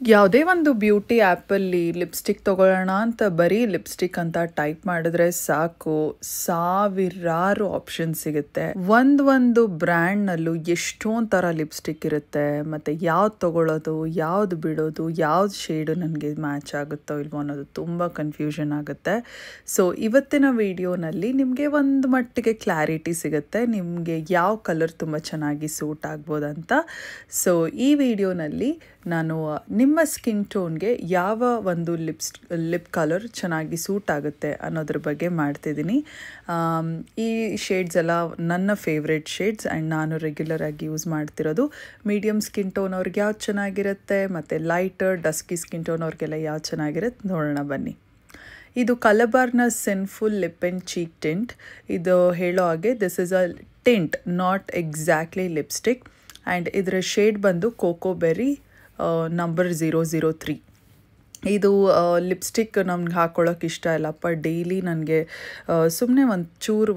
ಯಾವುದೇ ಒಂದು ಬ್ಯೂಟಿ ಆ್ಯಪಲ್ಲಿ ಲಿಪ್ಸ್ಟಿಕ್ ತೊಗೊಳ್ಳೋಣ ಅಂತ ಬರೀ ಲಿಪ್ಸ್ಟಿಕ್ ಅಂತ ಟೈಪ್ ಮಾಡಿದ್ರೆ ಸಾಕು, ಸಾವಿರಾರು ಆಪ್ಷನ್ ಸಿಗುತ್ತೆ. ಒಂದು ಬ್ರ್ಯಾಂಡ್ನಲ್ಲೂ ಎಷ್ಟೊಂದು ಥರ ಲಿಪ್ಸ್ಟಿಕ್ ಇರುತ್ತೆ. ಮತ್ತು ಯಾವ್ದು ತೊಗೊಳ್ಳೋದು, ಯಾವ್ದು ಬಿಡೋದು, ಯಾವ್ದು ಶೇಡು ನನಗೆ ಮ್ಯಾಚ್ ಆಗುತ್ತೋ ಇಲ್ವೋ ಅನ್ನೋದು ತುಂಬ ಕನ್ಫ್ಯೂಷನ್ ಆಗುತ್ತೆ. ಸೊ ಇವತ್ತಿನ ವಿಡಿಯೋನಲ್ಲಿ ನಿಮಗೆ ಒಂದು ಮಟ್ಟಿಗೆ ಕ್ಲಾರಿಟಿ ಸಿಗುತ್ತೆ, ನಿಮಗೆ ಯಾವ ಕಲರ್ ತುಂಬ ಚೆನ್ನಾಗಿ ಸೂಟ್ ಆಗ್ಬೋದಂತ. ಸೊ ಈ ವಿಡಿಯೋನಲ್ಲಿ ನಾನು ನಿಮ್ಮ ಸ್ಕಿನ್ ಟೋನ್ಗೆ ಯಾವ ಒಂದು ಲಿಪ್ ಕಲರ್ ಚೆನ್ನಾಗಿ ಸೂಟ್ ಆಗುತ್ತೆ ಅನ್ನೋದ್ರ ಬಗ್ಗೆ ಮಾಡ್ತಿದ್ದೀನಿ. ಈ ಶೇಡ್ಸ್ ಎಲ್ಲ ನನ್ನ ಫೇವ್ರೆಟ್ ಶೇಡ್ಸ್ ಆ್ಯಂಡ್ ನಾನು ರೆಗ್ಯುಲರ್ ಆಗಿ ಯೂಸ್ ಮಾಡ್ತಿರೋದು. ಮೀಡಿಯಮ್ ಸ್ಕಿನ್ ಟೋನ್ ಅವ್ರಿಗೆ ಯಾವ್ದು ಚೆನ್ನಾಗಿರುತ್ತೆ, ಮತ್ತು ಲೈಟರ್ ಡಸ್ಕಿ ಸ್ಕಿನ್ ಟೋನ್ ಅವ್ರಿಗೆಲ್ಲ ಯಾವ್ದು ಚೆನ್ನಾಗಿರುತ್ತೆ ನೋಡೋಣ ಬನ್ನಿ. ಇದು ಕಲಬಾರ್ನ sinful lip and cheek tint. ಇದು ಹೇಳೋ ಹಾಗೆ this is a tint, not exactly lipstick. And ಇದರ ಶೇಡ್ ಬಂದು ಕೋಕೋ ಬೆರಿ ನಂಬರ್ 003. ಇದು ಲಿಪ್ಸ್ಟಿಕ್ ನಮ್ಗೆ ಹಾಕ್ಕೊಳ್ಳೋಕೆ ಇಷ್ಟ ಇಲ್ಲಪ್ಪ, ಡೈಲಿ ನನಗೆ ಸುಮ್ಮನೆ ಒಂದು ಚೂರು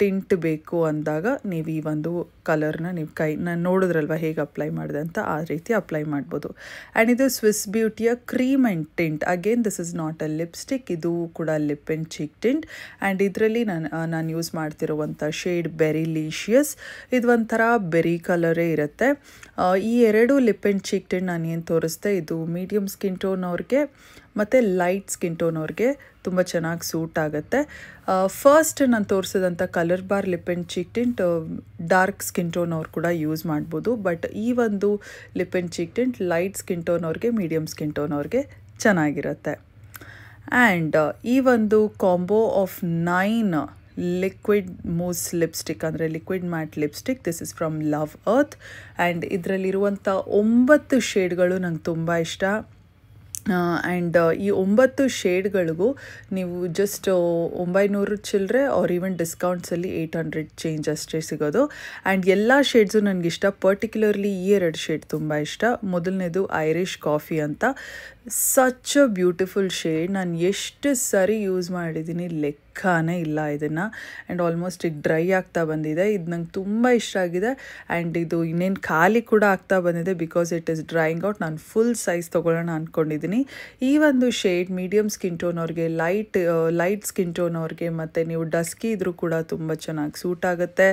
ಟಿಂಟ್ ಬೇಕು ಅಂದಾಗ ನೀವು ಈ ಒಂದು ಕಲರ್ನ ನೀವು ನಾನು ನೋಡಿದ್ರಲ್ವ ಹೇಗೆ ಅಪ್ಲೈ ಮಾಡಿದೆ ಅಂತ, ಆ ರೀತಿ ಅಪ್ಲೈ ಮಾಡ್ಬೋದು. ಆ್ಯಂಡ್ ಇದು ಸ್ವಿಸ್ ಬ್ಯೂಟಿಯ cream and tint. Again this is not a lipstick, ಇದು ಕೂಡ lip and cheek tint. And ಇದರಲ್ಲಿ ನಾನು ಯೂಸ್ ಮಾಡ್ತಿರುವಂಥ ಶೇಡ್ ಬೆರಿ ಲೀಶಿಯಸ್. ಇದು ಒಂಥರ ಬೆರಿ ಕಲರೇ ಇರುತ್ತೆ. ಈ ಎರಡು ಲಿಪ್ ಆ್ಯಂಡ್ ಚೀಕ್ ಟಿಂಟ್ ನಾನು ಏನು ತೋರಿಸ್ದೆ, ಇದು ಮೀಡಿಯಮ್ ಸ್ಕಿನ್ ಟೋನ್ ಅವ್ರಿಗೆ ಮತ್ತು ಲೈಟ್ ಸ್ಕಿನ್ ಟೋನ್ ಅವ್ರಿಗೆ ತುಂಬ ಚೆನ್ನಾಗಿ ಸೂಟ್ ಆಗುತ್ತೆ. ಫಸ್ಟ್ ನಾನು ತೋರಿಸಿದಂಥ colour bar lip and cheek tint dark skin tone ಅವ್ರು ಕೂಡ ಯೂಸ್ ಮಾಡ್ಬೋದು. ಬಟ್ ಈ ಒಂದು lip and cheek tint light skin tone ಅವ್ರಿಗೆ, ಮೀಡಿಯಮ್ ಸ್ಕಿನ್ ಟೋನ್ ಅವ್ರಿಗೆ ಚೆನ್ನಾಗಿರುತ್ತೆ. ಆ್ಯಂಡ್ ಈ ಒಂದು combo of 9 liquid mousse lipstick, ಅಂದರೆ liquid matte lipstick, this is from love earth. And ಇದರಲ್ಲಿರುವಂಥ 9 ಶೇಡ್ಗಳು ನಂಗೆ ತುಂಬ ಇಷ್ಟ. ಆ್ಯಂಡ್ ಈ 9 ಶೇಡ್ಗಳಿಗೂ ನೀವು ಜಸ್ಟ್ 900 ಚಿಲ್ಲರೆ ಆರ್ ಈವನ್ ಡಿಸ್ಕೌಂಟ್ಸಲ್ಲಿ 800 ಚೇಂಜ್ ಅಷ್ಟೇ ಸಿಗೋದು. ಆ್ಯಂಡ್ ಎಲ್ಲ ಶೇಡ್ಸು ನನಗಿಷ್ಟ. ಪರ್ಟಿಕ್ಯುಲರ್ಲಿ ಈ 2 ಶೇಡ್ ತುಂಬ ಇಷ್ಟ. ಮೊದಲನೇದು ಐರಿಷ್ ಕಾಫಿ ಅಂತ, ಸಚ್ ಅ ಬ್ಯೂಟಿಫುಲ್ ಶೇಡ್. ನಾನು ಎಷ್ಟು ಸರಿ ಯೂಸ್ ಮಾಡಿದ್ದೀನಿ ಲೆಕ್ಕನೇ ಇಲ್ಲ ಇದನ್ನು. ಆ್ಯಂಡ್ ಆಲ್ಮೋಸ್ಟ್ ಈಗ ಡ್ರೈ ಆಗ್ತಾ ಬಂದಿದೆ. ಇದು ನಂಗೆ ತುಂಬ ಇಷ್ಟ ಆಗಿದೆ. ಆ್ಯಂಡ್ ಇದು ಇನ್ನೇನು ಖಾಲಿ ಕೂಡ ಆಗ್ತಾ ಬಂದಿದೆ, because it is drying out. ನಾನು ಫುಲ್ ಸೈಜ್ ತೊಗೊಳ್ಳೋಣ ಅಂದ್ಕೊಂಡಿದ್ದೀನಿ. ಈ ಒಂದು ಶೇಡ್ ಮೀಡಿಯಮ್ ಸ್ಕಿನ್ ಟೋನ್ ಅವ್ರಿಗೆ, ಲೈಟ್ ಸ್ಕಿನ್ ಟೋನ್ ಅವ್ರಿಗೆ, ಮತ್ತು ನೀವು ಡಸ್ಕಿ ಇದ್ರೂ ಕೂಡ ತುಂಬ ಚೆನ್ನಾಗಿ ಸೂಟ್ ಆಗುತ್ತೆ.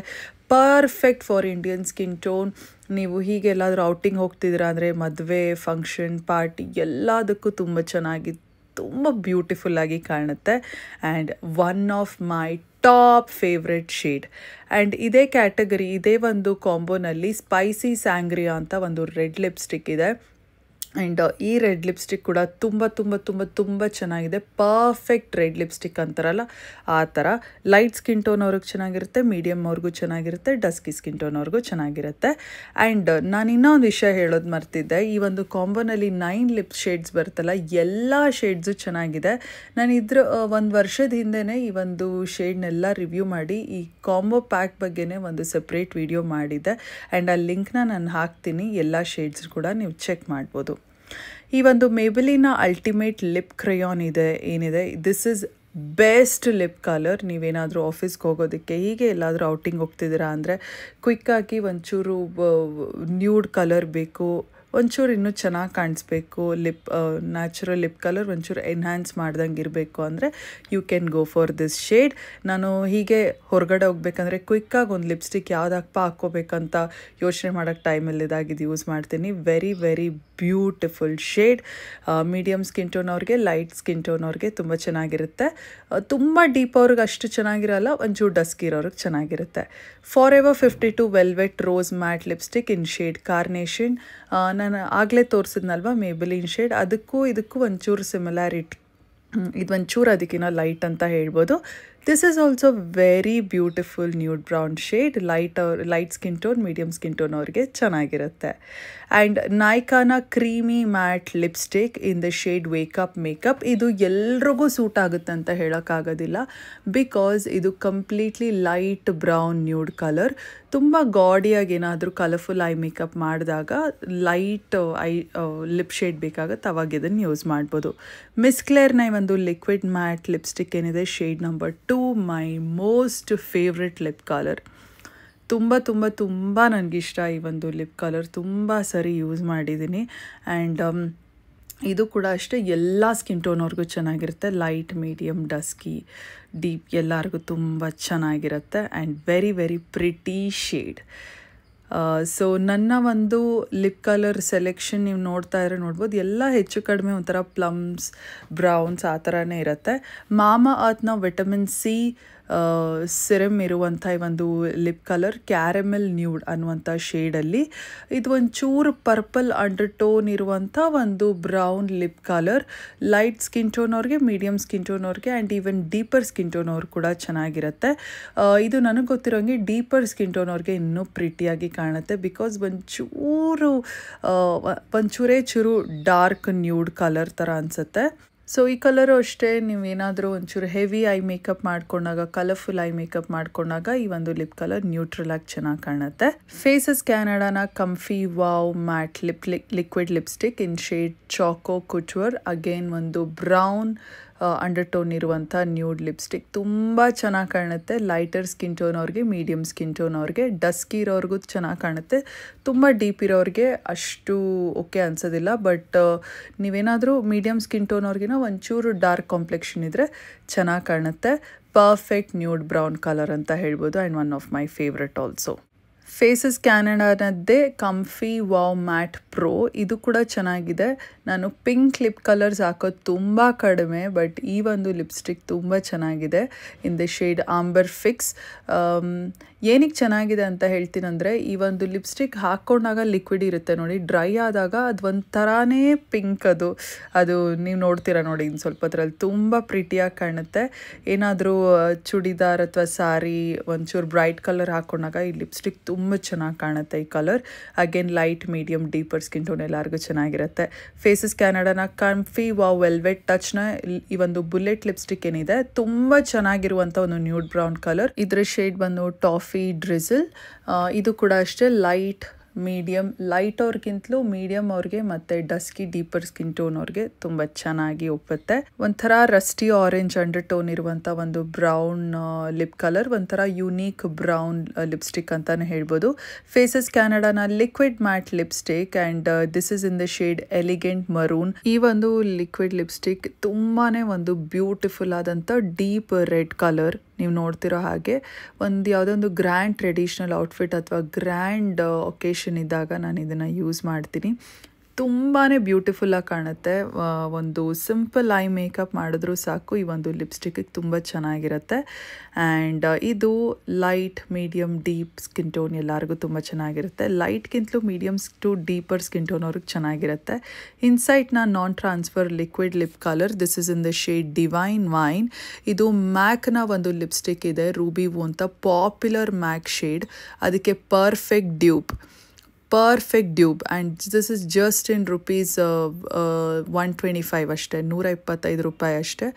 Perfect for Indian skin tone. ನೀವು ಹೀಗೆ ಎಲ್ಲಾದರೂ ಔಟಿಂಗ್ ಹೋಗ್ತಿದ್ದೀರಾ ಅಂದರೆ, ಮದುವೆ, ಫಂಕ್ಷನ್, ಪಾರ್ಟಿ ಎಲ್ಲದಕ್ಕೂ ತುಂಬ ಚೆನ್ನಾಗಿ, ತುಂಬ ಬ್ಯೂಟಿಫುಲ್ಲಾಗಿ ಕಾಣುತ್ತೆ. And one of my top favourite shade. And ಇದೇ ಕ್ಯಾಟಗರಿ, ಇದೇ ಒಂದು ಕಾಂಬೋನಲ್ಲಿ ಸ್ಪೈಸಿ ಸ್ಯಾಂಗ್ರಿಯಾ ಅಂತ ಒಂದು ರೆಡ್ ಲಿಪ್ಸ್ಟಿಕ್ ಇದೆ. ಆ್ಯಂಡ್ ಈ ರೆಡ್ ಲಿಪ್ಸ್ಟಿಕ್ ಕೂಡ ತುಂಬ ತುಂಬ ತುಂಬ ತುಂಬ ಚೆನ್ನಾಗಿದೆ. ಪರ್ಫೆಕ್ಟ್ ರೆಡ್ ಲಿಪ್ಸ್ಟಿಕ್ ಅಂತಾರಲ್ಲ ಆ ಥರ. ಲೈಟ್ ಸ್ಕಿನ್ ಟೋನ್ ಅವ್ರಿಗೆ ಚೆನ್ನಾಗಿರುತ್ತೆ, ಮೀಡಿಯಮ್ ಅವ್ರಿಗೂ ಚೆನ್ನಾಗಿರುತ್ತೆ, ಡಸ್ಕಿ ಸ್ಕಿನ್ ಟೋನ್ ಅವ್ರಿಗೂ ಚೆನ್ನಾಗಿರುತ್ತೆ. ಆ್ಯಂಡ್ ನಾನು ಇನ್ನೊಂದು ವಿಷಯ ಹೇಳೋದು ಮರ್ತಿದ್ದೆ. ಈ ಒಂದು ಕಾಂಬೋನಲ್ಲಿ 9 ಲಿಪ್ ಶೇಡ್ಸ್ ಬರುತ್ತಲ್ಲ, ಎಲ್ಲ ಶೇಡ್ಸು ಚೆನ್ನಾಗಿದೆ. ನಾನು ಒಂದು ವರ್ಷದ ಹಿಂದೆಯೇ ಈ ಒಂದು ಶೇಡ್ನೆಲ್ಲ ರಿವ್ಯೂ ಮಾಡಿ ಈ ಕಾಂಬೋ ಪ್ಯಾಕ್ ಬಗ್ಗೆನೇ ಒಂದು ಸಪ್ರೇಟ್ ವಿಡಿಯೋ ಮಾಡಿದ್ದೆ. ಆ್ಯಂಡ್ ಆ ಲಿಂಕ್ನ ನಾನು ಹಾಕ್ತೀನಿ, ಎಲ್ಲ ಶೇಡ್ಸ್ ಕೂಡ ನೀವು ಚೆಕ್ ಮಾಡ್ಬೋದು. ಈ ಒಂದು ಮೇಬೆಲಿನ ಅಲ್ಟಿಮೇಟ್ ಲಿಪ್ ಕ್ರಯಾನ್ ಏನಿದೆ, this is best lip colour. ನೀವೇನಾದರೂ ಆಫೀಸ್ಗೆ ಹೋಗೋದಕ್ಕೆ, ಹೀಗೆ ಎಲ್ಲಾದರೂ ಔಟಿಂಗ್ ಹೋಗ್ತಿದ್ದೀರಾ ಅಂದರೆ ಕ್ವಿಕ್ಕಾಗಿ ಒಂಚೂರು ನ್ಯೂಡ್ ಕಲರ್ ಬೇಕು, ಒಂಚೂರು ಇನ್ನೂ ಚೆನ್ನಾಗಿ ಕಾಣಿಸ್ಬೇಕು, ನ್ಯಾಚುರಲ್ ಲಿಪ್ ಕಲರ್ ಒಂಚೂರು ಎನ್ಹ್ಯಾನ್ಸ್ ಮಾಡ್ದಂಗೆ ಇರಬೇಕು ಅಂದರೆ you can go for this shade. ನಾನು ಹೀಗೆ ಹೊರಗಡೆ ಹೋಗ್ಬೇಕಂದ್ರೆ ಕ್ವಿಕ್ಕಾಗಿ ಒಂದು ಲಿಪ್ಸ್ಟಿಕ್ ಯಾವುದಪ್ಪ ಹಾಕ್ಕೋಬೇಕಂತ ಯೋಚನೆ ಮಾಡೋಕ್ಕೆ ಟೈಮಲ್ಲಿದ್ದಾಗಿದ್ದು ಯೂಸ್ ಮಾಡ್ತೀನಿ. Very very beautiful shade. Medium skin tone ಅವ್ರಿಗೆ, ಲೈಟ್ ಸ್ಕಿನ್ ಟೋನ್ ಅವ್ರಿಗೆ ತುಂಬ ಚೆನ್ನಾಗಿರುತ್ತೆ. ತುಂಬ ಡೀಪ್ ಅವ್ರಿಗೆ ಅಷ್ಟು ಚೆನ್ನಾಗಿರಲ್ಲ, ಒಂಚೂರು ಡಸ್ಕಿ ಇರೋರಿಗೆ ಚೆನ್ನಾಗಿರುತ್ತೆ. Forever 52 velvet rose matte lipstick in shade carnation. ನಾನು ಆಗಲೇ ತೋರಿಸಿದ್ನಲ್ವ ಮೇಬೆಲಿನ್ ಶೇಡ್, ಅದಕ್ಕೂ ಇದಕ್ಕೂ ಒಂಚೂರು ಸಿಮಿಲಾರಿಟಿ. ಇದು ಒಂಚೂರು ಅದಕ್ಕಿಂತ ಲೈಟ್ ಅಂತ ಹೇಳ್ಬೋದು. This is also very beautiful nude brown shade. Light skin tone, medium skin tone ಅವ್ರಿಗೆ ಚೆನ್ನಾಗಿರುತ್ತೆ. ಆ್ಯಂಡ್ ನೈಕಾನ creamy matte lipstick in the shade wake up makeup. ಇದು ಎಲ್ರಿಗೂ ಸೂಟ್ ಆಗುತ್ತೆ ಅಂತ ಹೇಳೋಕ್ಕಾಗೋದಿಲ್ಲ, ಬಿಕಾಸ್ ಇದು completely light brown nude colour. ತುಂಬ ಗಾಡಿಯಾಗಿ ಏನಾದರೂ ಕಲರ್ಫುಲ್ ಐ ಮೇಕಪ್ ಮಾಡಿದಾಗ ಲೈಟ್ ಲಿಪ್ ಶೇಡ್ ಬೇಕಾಗುತ್ತೆ, ಅವಾಗ ಇದನ್ನು ಯೂಸ್ ಮಾಡ್ಬೋದು. ಮಿಸ್ ಕ್ಲೇರ್ನ ಒಂದು ಲಿಕ್ವಿಡ್ ಮ್ಯಾಟ್ ಲಿಪ್ಸ್ಟಿಕ್ ಏನಿದೆ, shade number 2, my most favourite lip colour. ತುಂಬ ತುಂಬ ತುಂಬ ನನಗಿಷ್ಟ ಈ ಒಂದು ಲಿಪ್ ಕಲರ್. ತುಂಬ ಸರಿ ಯೂಸ್ ಮಾಡಿದ್ದೀನಿ. ಆ್ಯಂಡ್ ಇದು ಕೂಡ ಅಷ್ಟೇ ಎಲ್ಲ ಸ್ಕಿನ್ ಟೋನವ್ರಿಗೂ ಚೆನ್ನಾಗಿರುತ್ತೆ. ಲೈಟ್, ಮೀಡಿಯಮ್, ಡಸ್ಕಿ, ಡೀಪ್ ಎಲ್ಲರಿಗೂ ತುಂಬ ಚೆನ್ನಾಗಿರುತ್ತೆ and very very pretty shade. So ನನ್ನ ಒಂದು ಲಿಪ್ ಕಲರ್ ಸೆಲೆಕ್ಷನ್ ನೀವು ನೋಡ್ಬೋದು, ಎಲ್ಲ ಹೆಚ್ಚು ಕಡಿಮೆ ಒಂಥರ ಪ್ಲಮ್ಸ್, ಬ್ರೌನ್ಸ್ ಆ ಥರನೇ ಇರುತ್ತೆ. ಮಾಮಾ ಅರ್ತ್ನ ವಿಟಮಿನ್ ಸಿ ಸಿರಮ್ ಇರುವಂಥ ಈ ಒಂದು ಲಿಪ್ ಕಲರ್ ಕ್ಯಾರಮೆಲ್ ನ್ಯೂಡ್ ಅನ್ನುವಂಥ ಶೇಡಲ್ಲಿ, ಇದು ಒಂಚೂರು ಪರ್ಪಲ್ ಅಂಡರ್ ಟೋನ್ ಇರುವಂಥ ಒಂದು brown lip colour. Light skin tone ಅವ್ರಿಗೆ, ಮೀಡಿಯಮ್ ಸ್ಕಿನ್ ಟೋನ್ ಅವ್ರಿಗೆ and even deeper skin tone ಅವ್ರು ಕೂಡ ಚೆನ್ನಾಗಿರುತ್ತೆ. ಇದು ನನಗೆ ಗೊತ್ತಿರೋಂಗೆ ಡೀಪರ್ ಸ್ಕಿನ್ ಟೋನ್ ಅವ್ರಿಗೆ ಇನ್ನೂ ಪ್ರಿಟಿಯಾಗಿ ಕಾಣುತ್ತೆ, ಬಿಕಾಸ್ ಒಂಚೂರೇ ಚೂರು ಡಾರ್ಕ್ ನ್ಯೂಡ್ ಕಲರ್ ಥರ ಅನಿಸುತ್ತೆ. ಸೊ ಈ ಕಲರು ಅಷ್ಟೇ, ನೀವೇನಾದರೂ ಒಂಚೂರು ಹೆವಿ ಐ ಮೇಕಪ್ ಮಾಡ್ಕೊಂಡಾಗ, ಕಲರ್ಫುಲ್ ಐ ಮೇಕಪ್ ಮಾಡ್ಕೊಂಡಾಗ ಈ ಒಂದು ಲಿಪ್ ಕಲರ್ ನ್ಯೂಟ್ರಲ್ ಆಗಿ ಚೆನ್ನಾಗಿ ಕಾಣುತ್ತೆ. ಫೇಸಸ್ ಕ್ಯಾನಡಾನ comfy wow matte liquid lipstick in shade choco couture. Again ಒಂದು ಬ್ರೌನ್ ಅಂಡರ್ ಟೋನ್ ಇರುವಂಥ ನ್ಯೂಡ್ ಲಿಪ್ಸ್ಟಿಕ್ ತುಂಬ ಚೆನ್ನಾಗಿ ಕಾಣುತ್ತೆ. ಲೈಟರ್ ಸ್ಕಿನ್ ಟೋನ್ ಅವ್ರಿಗೆ, ಮೀಡಿಯಮ್ ಸ್ಕಿನ್ ಟೋನ್ ಅವ್ರಿಗೆ, ಡಸ್ಕಿ ಇರೋರ್ಗೂ ಚೆನ್ನಾಗಿ ಕಾಣುತ್ತೆ. ತುಂಬ ಡೀಪ್ ಇರೋರಿಗೆ ಅಷ್ಟು ಓಕೆ ಅನ್ಸೋದಿಲ್ಲ. ಬಟ್ ನೀವೇನಾದರೂ ಮೀಡಿಯಮ್ ಸ್ಕಿನ್ ಟೋನ್ ಅವ್ರಿಗಿನ ಒಂಚೂರು ಡಾರ್ಕ್ ಕಾಂಪ್ಲೆಕ್ಷನ್ ಇದ್ದರೆ ಚೆನ್ನಾಗಿ ಕಾಣುತ್ತೆ. ಪರ್ಫೆಕ್ಟ್ ನ್ಯೂಡ್ ಬ್ರೌನ್ ಕಲರ್ ಅಂತ ಹೇಳ್ಬೋದು and one of my favourite also. Faces ಕ್ಯಾನಡಾನದ್ದೇ ಕಂಫಿ ವಾವ್ ಮ್ಯಾಟ್ ಪ್ರೋ, ಇದು ಕೂಡ ಚೆನ್ನಾಗಿದೆ. ನಾನು ಪಿಂಕ್ ಲಿಪ್ ಕಲರ್ಸ್ ಹಾಕೋದು ತುಂಬ ಕಡಿಮೆ, ಬಟ್ ಈ ಒಂದು ಲಿಪ್ಸ್ಟಿಕ್ ತುಂಬ ಚೆನ್ನಾಗಿದೆ ಇನ್ ದ ಶೇಡ್ ಆಂಬರ್ ಫಿಕ್ಸ್. ಏನಕ್ಕೆ ಚೆನ್ನಾಗಿದೆ ಅಂತ ಹೇಳ್ತೀನಂದರೆ, ಈ ಒಂದು ಲಿಪ್ಸ್ಟಿಕ್ ಹಾಕ್ಕೊಂಡಾಗ ಲಿಕ್ವಿಡ್ ಇರುತ್ತೆ ನೋಡಿ, ಡ್ರೈ ಆದಾಗ ಅದು ಒಂಥರಾನೇ ಪಿಂಕ್, ಅದು ನೀವು ನೋಡ್ತೀರಾ ನೋಡಿ ಇನ್ನು ಸ್ವಲ್ಪ ಹೊತ್ತರಲ್ಲಿ ತುಂಬ ಪ್ರಿಟಿಯಾಗಿ ಕಾಣುತ್ತೆ. ಏನಾದರೂ ಚೂಡಿದಾರ್ ಅಥವಾ ಸ್ಯಾರಿ ಒಂಚೂರು ಬ್ರೈಟ್ ಕಲರ್ ಹಾಕ್ಕೊಂಡಾಗ ಈ ಲಿಪ್ಸ್ಟಿಕ್ ತುಂಬ ಚೆನ್ನಾಗಿ ಕಾಣುತ್ತೆ ಈ colour. Again light, medium, deeper skin tone ಎಲ್ಲರಿಗೂ ಚೆನ್ನಾಗಿರುತ್ತೆ. ಫೇಸಸ್ ಕ್ಯಾನಡಾನ ಕಂಫಿ ವಾವ್ ವೆಲ್ವೆಟ್ ಟಚ್ನ ಈ ಒಂದು ಬುಲೆಟ್ ಲಿಪ್ಸ್ಟಿಕ್ ಏನಿದೆ, ತುಂಬ ಚೆನ್ನಾಗಿರುವಂಥ ಒಂದು ನ್ಯೂಡ್ ಬ್ರೌನ್ ಕಲರ್. ಇದರ ಶೇಡ್ ಬಂದು ಟಾಫಿ ಡ್ರಿಸಲ್. ಇದು ಕೂಡ ಅಷ್ಟೇ ಲೈಟ್, ಮೀಡಿಯಮ್, ಲೈಟ್ ಅವ್ರಿಗಿಂತಲೂ ಮೀಡಿಯಮ್ ಅವ್ರಿಗೆ ಮತ್ತು ಡಸ್ಕಿ ಡೀಪರ್ ಸ್ಕಿನ್ ಟೋನ್ ಅವ್ರಿಗೆ ತುಂಬ ಚೆನ್ನಾಗಿ ಒಪ್ಪುತ್ತೆ. ಒಂಥರ ರಸ್ಟಿ ಆರೆಂಜ್ ಅಂಡರ್ ಟೋನ್ ಇರುವಂಥ ಒಂದು ಬ್ರೌನ್ ಲಿಪ್ ಕಲರ್, ಒಂಥರ ಯುನೀಕ್ ಬ್ರೌನ್ ಲಿಪ್ಸ್ಟಿಕ್ ಅಂತಾನೆ ಹೇಳ್ಬೋದು. ಫೇಸಸ್ ಕ್ಯಾನಡಾನ liquid matte lipstick and this is in the shade elegant maroon. ಈ ಒಂದು ಲಿಕ್ವಿಡ್ ಲಿಪ್ಸ್ಟಿಕ್ ತುಂಬಾ ಒಂದು ಬ್ಯೂಟಿಫುಲ್ ಆದಂಥ ಡೀಪ್ ರೆಡ್ ಕಲರ್. ನೀವು ನೋಡ್ತಿರೋ ಹಾಗೆ ಯಾವುದೋ ಒಂದು ಗ್ರ್ಯಾಂಡ್ ಟ್ರೆಡಿಷ್ನಲ್ ಔಟ್ಫಿಟ್ ಅಥವಾ ಗ್ರ್ಯಾಂಡ್ ಒಕೇಶನ್ ಇದ್ದಾಗ ನಾನು ಇದನ್ನು ಯೂಸ್ ಮಾಡ್ತೀನಿ. ತುಂಬಾ ಬ್ಯೂಟಿಫುಲ್ಲಾಗಿ ಕಾಣುತ್ತೆ. ಒಂದು ಸಿಂಪಲ್ ಐ ಮೇಕಪ್ ಮಾಡಿದ್ರೂ ಸಾಕು, ಈ ಒಂದು ಲಿಪ್ಸ್ಟಿಕ್ಕಿಗೆ ತುಂಬ ಚೆನ್ನಾಗಿರುತ್ತೆ. ಆ್ಯಂಡ್ ಇದು light, medium, deep skin tone ಎಲ್ಲರಿಗೂ ತುಂಬ ಚೆನ್ನಾಗಿರುತ್ತೆ. ಲೈಟ್ಗಿಂತಲೂ mediums to deeper skin tone ಅವ್ರಿಗೆ ಚೆನ್ನಾಗಿರುತ್ತೆ. ಇನ್ಸೈಟ್ನ non transfer liquid lip colour, this is in the shade divine wine. ಇದು ಮ್ಯಾಕ್ನ ಒಂದು ಲಿಪ್ಸ್ಟಿಕ್ ಇದೆ, ರೂಬಿ ವೂ ಅಂತ, ಪಾಪ್ಯುಲರ್ ಮ್ಯಾಕ್ ಶೇಡ್. ಅದಕ್ಕೆ perfect dupe and this is just in rupees 125 ಅಷ್ಟೇ, $125 ಅಷ್ಟೇ.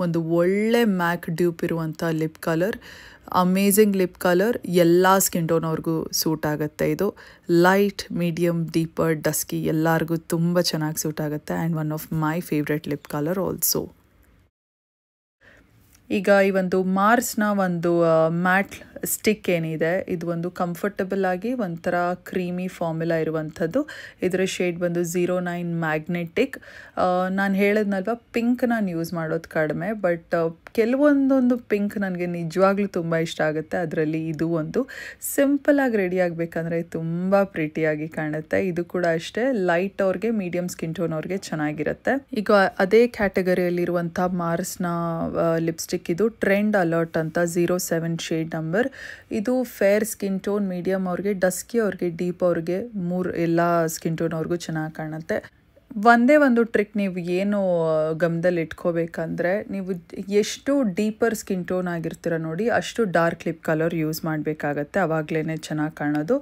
ಒಂದು ಒಳ್ಳೆ ಮ್ಯಾಕ್ ಡ್ಯೂಪ್ ಇರುವಂಥ lip colour, amazing lip colour. ಎಲ್ಲ ಸ್ಕಿನ್ ಟೋನ್ ಅವ್ರಿಗೂ ಸೂಟ್ ಆಗುತ್ತೆ. ಇದು ಲೈಟ್, ಮೀಡಿಯಮ್, ಡೀಪರ್, ಡಸ್ಕಿ ಎಲ್ಲರಿಗೂ ತುಂಬ ಚೆನ್ನಾಗಿ ಸೂಟ್ ಆಗುತ್ತೆ and one of my favourite lip colour also. ಈಗ ಈ ಒಂದು ಮಾರ್ಸ್ನ ಒಂದು ಮ್ಯಾಟ್ ಸ್ಟಿಕ್ ಏನಿದೆ, ಇದು ಒಂದು ಕಂಫರ್ಟಬಲ್ ಆಗಿ ಒಂಥರ ಕ್ರೀಮಿ ಫಾರ್ಮುಲಾ ಇರುವಂಥದ್ದು. ಇದರ ಶೇಡ್ ಬಂದು 09 ಮ್ಯಾಗ್ನೆಟಿಕ್. ನಾನು ಹೇಳಿದ್ನಲ್ವ, ಪಿಂಕ್ ನಾನು ಯೂಸ್ ಮಾಡೋದು ಕಡಿಮೆ, ಬಟ್ ಕೆಲವೊಂದೊಂದು ಪಿಂಕ್ ನನಗೆ ನಿಜವಾಗ್ಲೂ ತುಂಬ ಇಷ್ಟ ಆಗುತ್ತೆ. ಅದರಲ್ಲಿ ಇದು ಒಂದು. ಸಿಂಪಲಾಗಿ ರೆಡಿ ಆಗಬೇಕಂದ್ರೆ ತುಂಬ ಪ್ರಿಟಿಯಾಗಿ ಕಾಣುತ್ತೆ. ಇದು ಕೂಡ ಅಷ್ಟೇ ಲೈಟ್ ಅವ್ರಿಗೆ, ಮೀಡಿಯಮ್ ಸ್ಕಿನ್ ಟೋನ್ ಅವ್ರಿಗೆ ಚೆನ್ನಾಗಿರುತ್ತೆ. ಈಗ ಅದೇ ಕ್ಯಾಟಗರಿಯಲ್ಲಿರುವಂಥ ಮಾರ್ಸ್ನ ಲಿಪ್ಸ್ಟಿಕ್, ಇದು ಟ್ರೆಂಡ್ ಅಲರ್ಟ್ ಅಂತ 07 ಶೇಡ್ ನಂಬರ್. ಇದು ಫೇರ್ ಸ್ಕಿನ್ ಟೋನ್, ಮೀಡಿಯಮ್ ಅವ್ರಿಗೆ, ಡಸ್ಕಿ ಅವ್ರಿಗೆ, ಡೀಪ್ ಅವ್ರಿಗೆ, ಎಲ್ಲ ಸ್ಕಿನ್ ಟೋನ್ ಅವ್ರಿಗೂ ಚೆನ್ನಾಗಿ ಕಾಣುತ್ತೆ. ಒಂದೇ ಒಂದು ಟ್ರಿಕ್ ನೀವು ಏನು ಗಮನದಲ್ಲಿ ಇಟ್ಕೋಬೇಕಂದ್ರೆ, ನೀವು ಎಷ್ಟು ಡೀಪರ್ ಸ್ಕಿನ್ ಟೋನ್ ಆಗಿರ್ತೀರ ನೋಡಿ, ಅಷ್ಟು ಡಾರ್ಕ್ ಲಿಪ್ ಕಲರ್ ಯೂಸ್ ಮಾಡಬೇಕಾಗತ್ತೆ, ಆವಾಗಲೇ ಚೆನ್ನಾಗಿ ಕಾಣೋದು.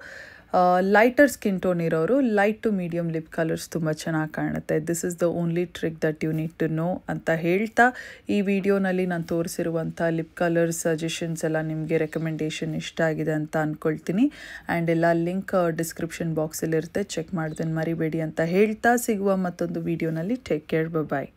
ಲೈಟರ್ ಸ್ಕಿನ್ ಟೋನ್ ಇರೋರು light to medium lip colours ತುಂಬ ಚೆನ್ನಾಗಿ ಕಾಣುತ್ತೆ. This is the only trick that you need to know ಅಂತ ಹೇಳ್ತಾ, ಈ ವಿಡಿಯೋನಲ್ಲಿ ನಾನು ತೋರಿಸಿರುವಂಥ ಲಿಪ್ ಕಲರ್ ಸಜೆಷನ್ಸ್ ಎಲ್ಲ ನಿಮಗೆ ರೆಕಮೆಂಡೇಷನ್ ಇಷ್ಟ ಆಗಿದೆ ಅಂತ ಅಂದ್ಕೊಳ್ತೀನಿ. ಆ್ಯಂಡ್ ಎಲ್ಲ ಲಿಂಕ್ ಡಿಸ್ಕ್ರಿಪ್ಷನ್ ಬಾಕ್ಸಲ್ಲಿರುತ್ತೆ, ಚೆಕ್ ಮಾಡೋದನ್ನು ಮರಿಬೇಡಿ ಅಂತ ಹೇಳ್ತಾ, ಸಿಗುವ ಮತ್ತೊಂದು ವಿಡಿಯೋನಲ್ಲಿ. ಟೇಕ್ ಕೇರ್, ಬಾಯ್.